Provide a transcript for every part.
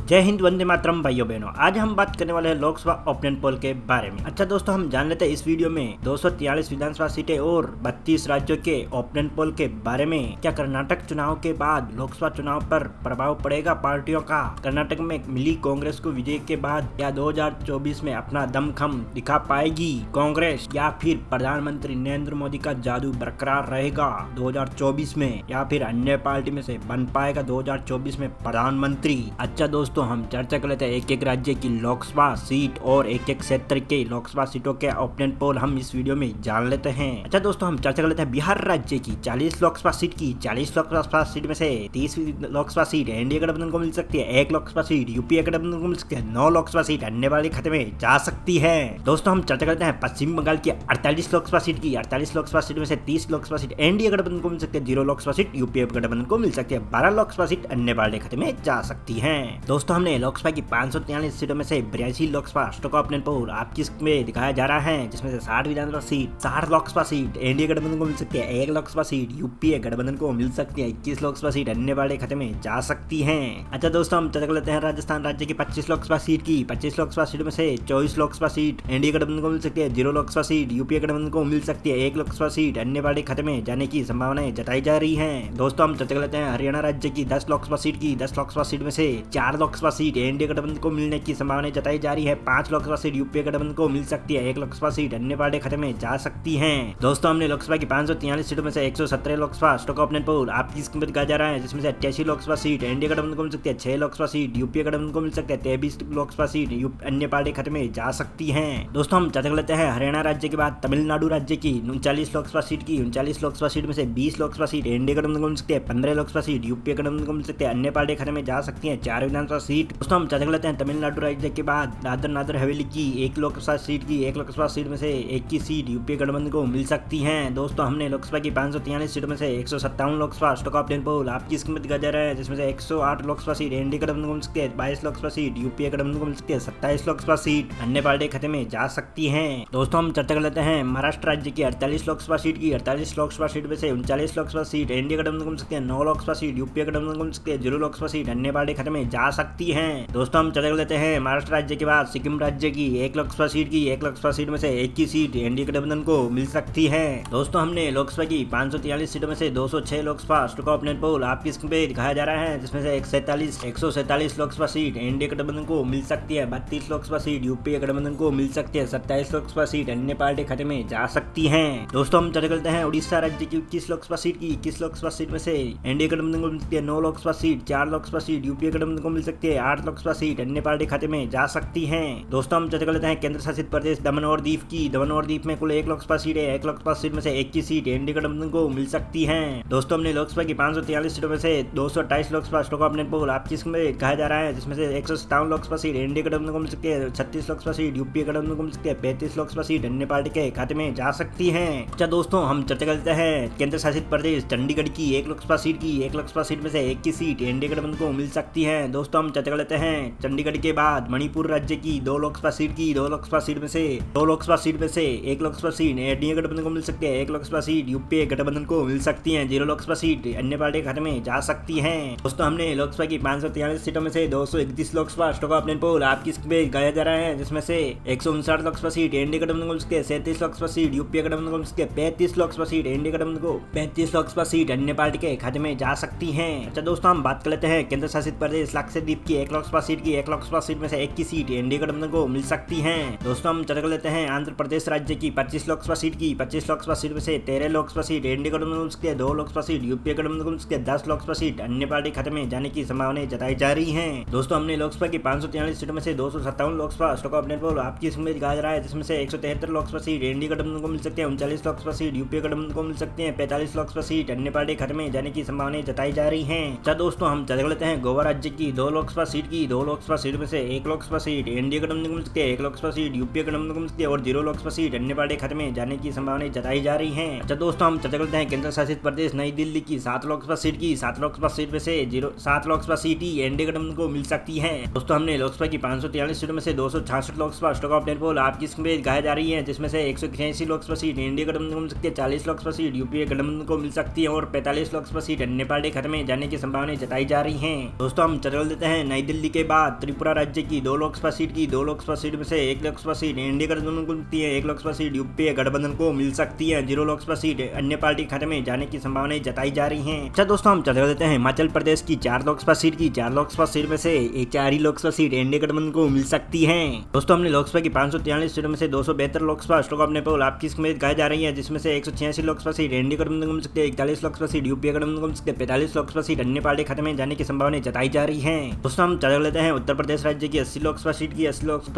जय हिंद, वंदे मातरम भाइयों बहनों। आज हम बात करने वाले हैं लोकसभा ओपिनियन पोल के बारे में। अच्छा दोस्तों, हम जान लेते हैं इस वीडियो में 243 विधानसभा सीटें और 32 राज्यों के ओपिनियन पोल के बारे में। क्या कर्नाटक चुनाव के बाद लोकसभा चुनाव पर प्रभाव पड़ेगा पार्टियों का? कर्नाटक में मिली कांग्रेस को विजय के बाद क्या 2024 में अपना दमखम दिखा पाएगी कांग्रेस, या फिर प्रधानमंत्री नरेंद्र मोदी का जादू बरकरार रहेगा 2024 में, या फिर अन्य पार्टी में से बन पाएगा 2024 में प्रधानमंत्री? अच्छा दोस्तों, हम चर्चा कर लेते हैं एक एक राज्य की लोकसभा सीट और एक एक क्षेत्र के लोकसभा सीटों के ओपिनियन पोल हम इस वीडियो में जान लेते हैं। अच्छा दोस्तों, हम चर्चा कर लेते हैं बिहार राज्य की 40 लोकसभा सीट की। 40 लोकसभा सीट में से 30 लोकसभा सीट एनडीए गठबंधन को मिल सकती है, 1 लोकसभा सीट यूपीए गठबंधन को मिल सकती है, 9 लोकसभा सीट अन्य वाले खाते में जा सकती है। दोस्तों, हम चर्चा करते हैं पश्चिम बंगाल की 48 लोकसभा सीट की। 48 लोकसभा सीट में से 30 लोकसभा सीट एनडीए गठबंधन को मिल सकती है, 0 लोकसभा सीट यूपीए गठबंधन को मिल सकती है, 12 लोकसभा सीट अन्य वाले खाते में जा सकती है। दोस्तों, हमने लोकसभा की 543 सीटों में से 82 लोकसभा सीटों का ओपिनियन पोल आपकी में दिखाया जा रहा है, जिसमें से 60 विधानसभा सीट, 60 लोकसभा सीट एनडीए गठबंधन को मिल सकती है, 1 लोकसभा सीट यूपीए गठबंधन को मिल सकती है, 21 लोकसभा सीट अन्य वाले खाते में जा सकती है। अच्छा दोस्तों, हम चर्चा कर लेते हैं राजस्थान राज्य की 25 लोकसभा सीट की। 25 लोकसभा सीट में से 24 लोकसभा सीट एनडीए गठबंधन को मिल सकती है, 0 लोकसभा सीट यूपीए गठबंधन को मिल सकती है, 1 लोकसभा सीट अन्य वाले खाते में जाने की संभावनाएं जताई जा रही है। दोस्तों, हम चर्चा कर लेते हैं हरियाणा राज्य की 10 लोकसभा सीट की। 10 लोकसभा सीट में से 4 लोकसभा सीट एनडीए गठबंधन को मिलने की संभावना जताई जा रही है, 5 लोकसभा सीट यूपीए गठबंधन को मिल सकती है, 1 लोकसभा सीट अन्य पार्टी खाते में जा सकती है। दोस्तों, हमने लोकसभा की 543 सीटों में से 117 लोकसभा सीटों का ओपिनियन पोल आपकी स्क्रीन पर दिखाया जा रहा है, जिसमें से 88 लोकसभा सीट एनडीए गठबंधन को मिल सकती है, 6 लोकसभा सीट यूपीए गठबंधन को मिल सकती है, 23 लोकसभा सीट अन्य पार्टी खाते में जा सकती है। दोस्तों, हम चर्चा कर लेते हैं हरियाणा राज्य के बाद तमिलनाडु राज्य की 39 लोकसभा सीट की। 39 लोकसभा सीट में से 20 लोकसभा सीट एनडीए गठबंधन को मिल सकती है, 15 लोकसभा सीट यूपीए गठबंधन को मिल सकती है, अन्य पार्टी खाते में जा सकती है 4 विधानसभा सीट। दोस्तों, हम चर्चा कर लेते हैं तमिलनाडु राज्य के बाद दादर नगर हवेली की 1 लोकसभा सीट की। 1 लोकसभा सीट में से 21 सीट यूपीए गठबंधन को मिल सकती हैं। दोस्तों, हमने लोकसभा की 543 सीटों में से 157 लोकसभा सीटों का ओपिनियन पोल आपकी स्क्रीन पर दिखाया जा रहा है, जिसमें से 108 लोकसभा सीट एनडीए गठबंधन को मिल सकती है, 22 लोकसभा सीट यूपीए गठबंधन को मिल सकती है, 27 लोकसभा सीट अन्य पार्टी खाते में जा सकती है। दोस्तों, हम चर्चा कर लेते हैं महाराष्ट्र राज्य की 48 लोकसभा सीट की। 48 लोकसभा सीट में से 39 लोकसभा सीट एनडीए गठबंधन को मिल सकती है, 9 लोकसभा सीट यूपीए गठबंधन को मिल सकती है, 0 लोकसभा सीट अन्य पार्टी खाते में जा सकती है। दोस्तों, हम चर्चा कर लेते हैं महाराष्ट्र राज्य के बाद सिक्किम राज्य की 1 लोकसभा सीट की। 1 लोकसभा सीट में से 21 सीट एनडीए गठबंधन को मिल सकती है। दोस्तों, हमने लोकसभा की 543 सीटों में से 206 लोकसभा सीटों का ओपिनियन पोल आपकी स्क्रीन पे दिखाया जा रहा है, जिसमें से 147 लोकसभा सीट एनडीए गठबंधन को मिल सकती है, 32 लोकसभा सीट यूपीए गठबंधन को मिल सकती है, 27 लोकसभा सीट अन्य पार्टी खाते में जा सकती है। दोस्तों, हम चर्चा करते हैं उड़ीसा राज्य की 21 लोकसभा सीट की। 21 लोकसभा सीट में से एनडीए गठबंधन को मिल सकती है, 9 Lok Sabha seat, 4 Lok Sabha seat UPA गठबंधन को मिल सकती है, 8 लोकसभा सीट अन्य पार्टी खाते में जा सकती है। दोस्तों, हम चर्चा कर लेते हैं केंद्र शासित प्रदेश दमन और दीव की। दमन और दीव में कुल 1 लोकसभा सीट है। 1 लोकसभा सीट में से 21 सीट एनडीए गठबंधन को मिल सकती है। दोस्तों, हमने लोकसभा की 543 सीटों में से 228 लोकसभा सीटों का ओपिनियन पोल आपकी में कहा जा रहा है, जिसमें से 157 लोकसभा सीट एनडीए गठबंधन को मिल सकती है, 36 लोकसभा सीट यूपीए गठबंधन को मिल सकती है, 35 लोकसभा सीट अन्य पार्टी के खाते में जा सकती है। अच्छा दोस्तों, हम चर्चा करते हैं केंद्र शासित प्रदेश चंडीगढ़ की 1 लोकसभा सीट की। 1 लोकसभा सीट में से 21 सीट एनडीए गठबंधन को मिल सकती है। दोस्तों, हम चर्चा कर लेते हैं चंडीगढ़ के बाद मणिपुर राज्य की 2 लोकसभा सीट की। 2 लोकसभा सीट में से 1 लोकसभा सीट एनडीए गठबंधन को मिल सकती है, 1 लोकसभा सीट यूपीए गठबंधन को मिल सकती है, 0 लोकसभा सीट अन्य पार्टी खाते में जा सकती है। दोस्तों, हमने लोकसभा की 543 सीटों में से 231 लोकसभा सीटों का ओपिनियन पोल आपकी स्क्रीन पे दिखाया जा रहा है, जिसमें से 159 लोकसभा सीट एनडीए गठबंधन को मिल सकती है, 37 लोकसभा सीट यूपीए गठबंधन को मिल सकती है, 35 लोकसभा सीट एनडीए गठबंधन को 35 लोकसभा सीट अन्य पार्टी के खाते में जा सकती है। अच्छा दोस्तों, हम बात कर लेते हैं केंद्र शासित प्रदेश लक्षद्वीप की 1 लोकसभा सीट की। 1 लोकसभा सीट में से 21 सीट एनडीए गठबंधन को मिल सकती है। दोस्तों, हम चर्चा कर लेते हैं आंध्र प्रदेश राज्य की 25 लोकसभा सीट की। 25 लोकसभा सीट में से 13 लोकसभा सीट एनडीए गठबंधन को मिल सकती है, 2 लोकसभा सीट यूपीए गठबंधन को मिल सकती है, 10 लोकसभा सीट अन्य पार्टी खाते में जाने की संभावनाएं जताई जा रही है। दोस्तों, हमने लोकसभा की 543 सीटों में से 257 लोकसभा सीटों का ओपिनियन पोल आपकी स्क्रीन में दिखाया जा रहा है, जिसमें से 173 लोकसभा सीट एनडीए गठबंधन को मिल सकती है, 39 लोकसभा सीट यूपीए गठबंधन को मिल सकती है, 45 लोकसभा सीट अन्य पार्टी खाते में जाने की संभावनाएं जताई जा रही है। अच्छा दोस्तों, हम चर्चा कर लेते हैं गोवा राज्य की 2 लोकसभा सीट की। 2 लोकसभा सीट में से 1 लोकसभा सीट एनडीए गठबंधन को मिल सकती है, 1 लोकसभा सीट यूपीए गठबंधन को मिल सकती है और 0 लोकसभा सीट अन्य पार्टी खाते में जाने की संभावनाएं जताई जा रही है। अच्छा दोस्तों, हम चर्चा करते हैं केंद्र शासित प्रदेश नई दिल्ली की 7 लोकसभा सीट की। 7 लोकसभा सीट में से 7 लोकसभा सीट ही एनडीए गठबंधन को मिल सकती है। दोस्तों, हमने लोकसभा की 543 सीटों में से 266 लोकसभा सीटों का ओपिनियन पोल आपकी स्क्रीन पे दिखाई जा रही है, जिसमें से 186 लोकसभा सीट एनडीए गठबंधन को मिल सकती है, 40 लोकसभा सीट यूपीए गठबंधन को मिल सकती है और 45 लोकसभा सीट अन्य पार्टी खाते में जाने की संभावनाएं जताई जा रही है। दोस्तों, हम चर्चा देते हैं हैं नई दिल्ली के बाद त्रिपुरा राज्य की 2 लोकसभा सीट में से 1 लोकसभा सीट एनडीए गठबंधन को मिलती है, 1 लोकसभा सीट यूपीए गठबंधन को मिल सकती है, 0 लोकसभा सीट अन्य पार्टी खाते में जाने की संभावनाएं जताई जा रही हैं। अच्छा दोस्तों, हम चर्चा देते हैं हिमाचल प्रदेश की 4 लोकसभा सीट में से 4 ही लोकसभा सीट एनडीए गठबंधन को मिल सकती है। दोस्तों, हमने लोकसभा की 543 सीटों में से 272 लोकसभा स्टॉक अपने पोल आपकी समेत गाय जा रही है, जिसमें से 186 लोकसभा सीट एनडीए गठबंधन को मिल सकती है, 41 लोकसभा सीट यूपीए गठबंधन को मिल सकती है, 45 लोकसभा सीट अन्य पार्टी खाते में जाने की संभावनाएं जताई जा रही है। दोस्तों, हम चर्चा लेते हैं उत्तर प्रदेश राज्य की 80 लोकसभा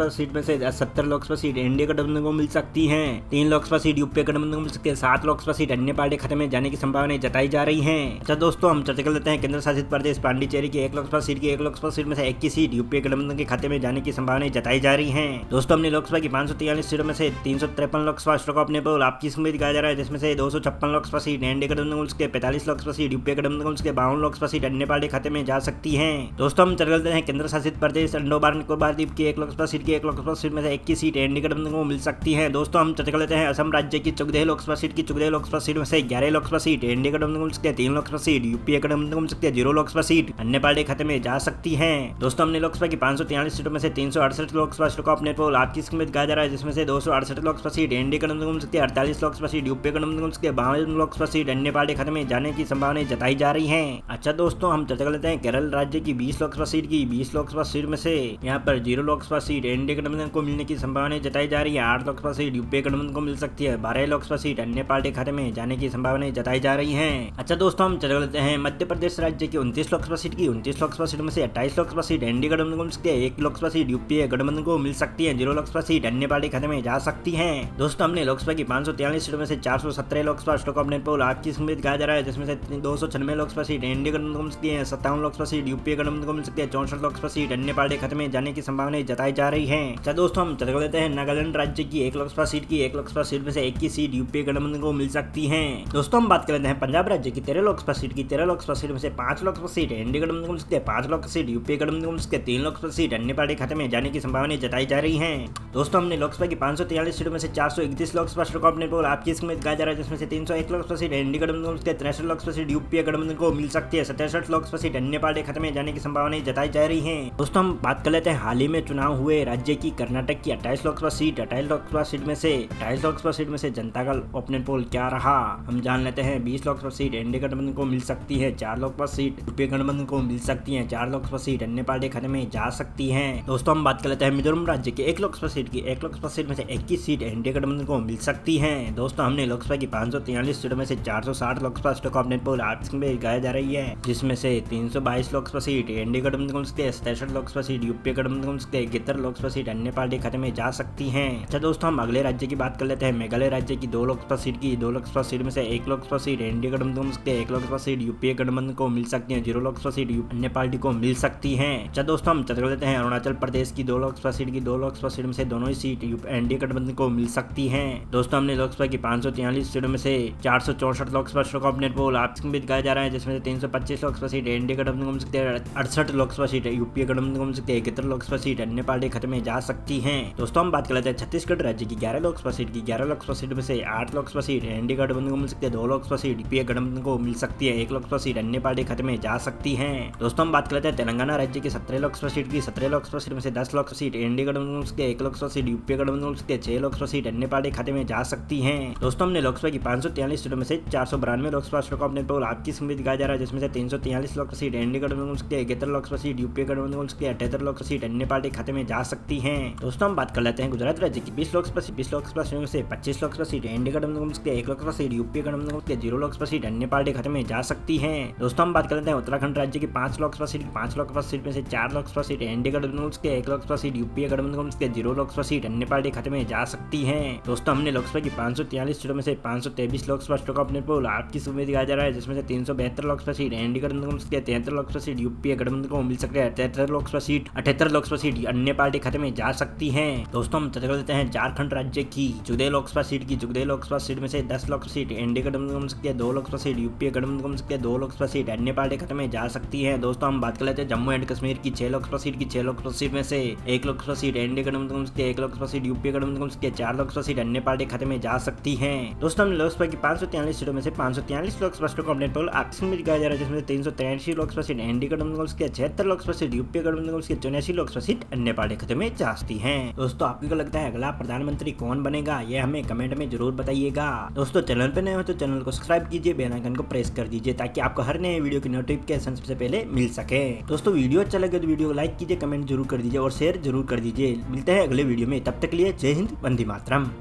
सीट में से 70 लोकसभा सीट एनडीए गठबंधन को मिल सकती है, 3 लोकसभा सीट यूपीए गठबंधन को मिल सकती है, 7 लोकसभा सीट अन्य पार्टी खाते में जाने की संभावनाएं जताई जा रही है। अच्छा दोस्तों, हम चर्चा कर लेते हैं केंद्र शासित प्रदेश पांडिचेरी की 1 लोकसभा सीट में से 21 सीट यूपीए गठबंधन के खाते में जाने की संभावनाएं जताई जा रही है। दोस्तों, हमने लोकसभा की 543 सीटों में से 353 लोकसभा स्टॉक अपने पोल आपकी समेत गाया जा रहा है, जिसमें से 256 लोकसभा सीट एनडीए गठबंधन को मिल सकती है, 45 लोकसभा सीट यूपीए गठबंधन को मिल सकती है, 52 लोकसभा सीट अन्य पार्टी खाते में जा सकती है। दोस्तों, हम चर्चा करते हैं केंद्र शासित प्रदेश अंडमान निकोबार द्वीप की 1 लोकसभा सीट में से 21 सीट एनडीए गठबंधन को मिल सकती है। दोस्तों, हम चर्चा कर लेते हैं असम राज्य की चौदह लोकसभा सीट में से 11 लोकसभा सीट एनडीए गठबंधन को मिल सकती है, 3 लोकसभा सीट यूपीए गठबंधन को मिल सकती है, 0 लोकसभा सीट अन्य पार्टी खाते में जा सकती है। दोस्तों, हमने लोकसभा की 543 सीटों में से 368 लोकसभा सीटों को अपने पोल आपकी समेत गाया जा रहा है, जिसमें से 268 लोकसभा सीट एनडीए गठबंधन को मिल सकती है, 48 लोकसभा सीट यूपीए गठबंधन को मिल सकती है, 52 लोकसभा सीट अन्य पार्टी खाते में जाने की संभावनाएं जताई जा रही है। अच्छा दोस्तों, हम चर्चा कर लेते हैं केरल राज्य की 20 लोकसभा सीट में से यहाँ पर 0 लोकसभा सीट एनडीए गठबंधन को मिलने की संभावनाएं जताई जा रही है, 8 लोकसभा सीट यूपीए गठबंधन को मिल सकती है, 12 लोकसभा सीट अन्य पार्टी खाते में जाने की संभावनाएं जताई जा रही है। अच्छा दोस्तों, हम चर्चा लेते हैं मध्य प्रदेश राज्य की 29 लोकसभा सीट में से 28 लोकसभा सीट एनडीए गठबंधन को मिल सकती है, 1 लोकसभा सीट यूपीए गठबंधन को मिल सकती है, 0 लोकसभा सीट अन्य पार्टी खाते में जा सकती है। दोस्तों, हमने लोकसभा की 543 सीटों में से 417 लोकसभा स्टॉक अपने पोल आपकी समेत गाया जा रहा है, जिसमें से 296 लोकसभा सीट एनडीए गठबंधन को मिल सकती है, 57 लोकसभा सीट यूपीए गठबंधन को मिल सकती है, 64 लोकसभा सीट अन्य पार्टी खाते में जाने की संभावनाएं जताई जा रही है। अच्छा दोस्तों, हम चर्चा लेते हैं नागालैंड राज्य की 1 लोकसभा सीट में से 21 सीट यूपीए गठबंधन को मिल सकती है। दोस्तों, हम बात कर लेते हैं पंजाब राज्य की 13 लोकसभा सीट में से 5 लोकसभा सीट एनडीए गठबंधन को मिल सकती है, 5 लोकसभा सीट यूपीए गठबंधन को मिल सकती है, 3 लोकसभा सीट अन्य पार्टी खाते में जाने की संभावनाएं जताई जा रही है। दोस्तों, हमने लोकसभा की 543 सीटों में से 431 लोकसभा सीटों को अपने पोल आपकी समेत गाया जा रहा है, जिसमें से 301 लोकसभा सीट एनडीए गठबंधन को मिल सकती है, 63 लोकसभा सीट यूपीए गठबंधन को मिल सकती है, 67 लोकसभा सीट अन्य पार्टी खाते में जाने की संभावनाएं जताई जा रही है। दोस्तों, हम बात कर लेते हैं हाल ही में चुनाव हुए राज्य की कर्नाटक की 28 लोकसभा सीट में से जनता का ओपिनियन पोल क्या रहा, हम जान लेते हैं। 20 लोकसभा सीट एनडीए गठबंधन को मिल सकती है, 4 लोकसभा सीट यूपीए गठबंधन को मिल सकती है, 4 लोकसभा सीट अन्य पार्टी खाते में जा सकती है। दोस्तों, हम बात कर लेते हैं मिजोरम राज्य की 1 लोकसभा सीट में से 21 सीट एनडीए गठबंधन को मिल सकती है। दोस्तों, हमने लोकसभा की 543 सीटों में से 460 लोकसभा सीटों को अपने पोल आपस में गाया जा रही है, जिसमें से 322 लोकसभा सीट एनडीए गठबंधन को मिल सकती है, 67 लोकसभा सीट यूपीए गठबंधन को मिल सकती है, 71 लोकसभा सीट अन्य पार्टी खाते में जा सकती है। अच्छा दोस्तों, हम अगले राज्य की बात कर लेते हैं मेघालय राज्य की 2 लोकसभा सीट में से 1 लोकसभा सीट एनडीए गठबंधन को मिल सकती है, 1 लोकसभा सीट यूपीए गठबंधन को मिल सकती है, 0 लोकसभा सीट अन्य पार्टी को मिल सकती है। अच्छा दोस्तों, हम चर्चा कर लेते हैं अरुणाचल प्रदेश की 2 लोकसभा सीट में से दोनों ही सीट एनडीए गठबंधन को मिल सकती है। दोस्तों, हमने लोकसभा की 543 सीटों में से 464 लोकसभा सीटों को अपने पोल आपस में गाया जा रहा है, जिसमें से 325 लोकसभा सीट एनडीए गठबंधन को मिल सकती है, 68 लोकसभा सीट यूपीए गठबंधन को मिल सकती है, 71 लोकसभा सीट अन्य पार्टी खाते में जा सकती है। दोस्तों, हम बात कर लेते हैं छत्तीसगढ़ राज्य की 11 लोकसभा सीट में से 8 लोकसभा सीट एनडीए गठबंधन को मिल सकती है, 2 लोकसभा सीट यूपीए गठबंधन को मिल सकती है, 1 लोकसभा सीट अन्य पार्टी खाते में जा सकती है। दोस्तों, हम बात कर लेते हैं तेलंगाना राज्य की 17 लोकसभा सीट में से 10 लोकसभा सीट एनडीए गठबंधन को मिल सकती है, 1 लोकसभा सीट यूपीए गठबंधन को मिल सकती है, 6 लोकसभा सीट अन्य पार्टी खाते में जा सकती है। दोस्तों, हमने लोकसभा की 543 सीटों में से 492 लोकसभा सीटों को अपने पोल आपकी समेत गाया जा रहा है, जिसमें से 343 लोकसभा सीट एनडीए गठबंधन को मिल सकती है, 71 लोकसभा सीट यूपीए गठबंधन को मिल सकती है, 78 लोकसभा सीट अन्य पार्टी खाते में जा सकती है। दोस्तों, हम बात कर लेते हैं गुजरात राज्य की 20 लोकसभा सीटों में से 25 लोकसभा सीट एनडीए गठबंधन को मिल सकती है, 1 लोकसभा सीट यूपीए गठबंधन को मिल सकती है, 0 लोकसभा सीट अन्य पार्टी खाते में जा सकती है। दोस्तों, हम बात कर लेते हैं उत्तराखंड राज्य की 5 लोकसभा सीट में से 4 लोकसभा सीट एनडीए गठबंधन को मिल सकती है, 1 लोकसभा सीट यूपीए गठबंधन को मिल सकती है, 0 लोकसभा सीट अन्य पार्टी खाते में जा सकती है। दोस्तों, हमने लोकसभा की 543 सीटों में से 523 लोकसभा सीटों को अपने पोल आपकी समेत गाया जा रहा है, जिसमें से 372 लोकसभा सीट एनडीए गठबंधन को मिल सकती है, 73 लोकसभा सीट यूपीए गठबंधन को मिल सकती है, 78 लोकसभा सीट अन्य पार्टी खाते में जा सकती है। दोस्तों, हम चर्चा करते हैं झारखंड राज्य की 14 लोकसभा सीट में से 10 लोकसभा सीट एनडीए गठबंधन को मिल सकती है, 2 लोकसभा सीट यूपीए गठबंधन को मिल सकती है, 2 लोकसभा सीट अन्य पार्टी खाते में जा सकती है। दोस्तों, हम बात कर लेते हैं जम्मू एंड कश्मीर की 6 लोकसभा सीट में से 1 लोकसभा सीट एनडीए गठबंधन को मिल सकती है, 1 लोकसभा सीट यूपीए गठबंधन को मिल सकती है, 4 लोकसभा सीट अन्य पार्टी खाते में जा सकती है। दोस्तों, हमने लोकसभा की 543 सीटों में से 543 लोकसभा सीटों को अपने पोल आपस में गाया जा रहा है, जिसमें 383 लोकसभा सीट एनडीए गठबंधन को मिल सकती है, 6 76 लोकसभा सीट यूपी गठबंधन उसकी 84 लोकसभा सीट अन्य पार्टी खाते में जाती है। दोस्तों आपको क्या लगता है अगला प्रधानमंत्री कौन बनेगा, ये हमें कमेंट में जरूर बताइएगा। दोस्तों चैनल पे नए हो तो चैनल को सब्सक्राइब कीजिए, बेल आइकन को प्रेस कर दीजिए ताकि आपको हर नए वीडियो की नोटिफिकेशन सबसे पहले मिल सके। दोस्तों वीडियो अच्छा लगे तो वीडियो को लाइक कीजिए, कमेंट जरूर कर दीजिए और शेयर जरूर कर दीजिए। मिलते हैं अगले वीडियो में, तब तक के लिए जय हिंद, वंदे मातरम।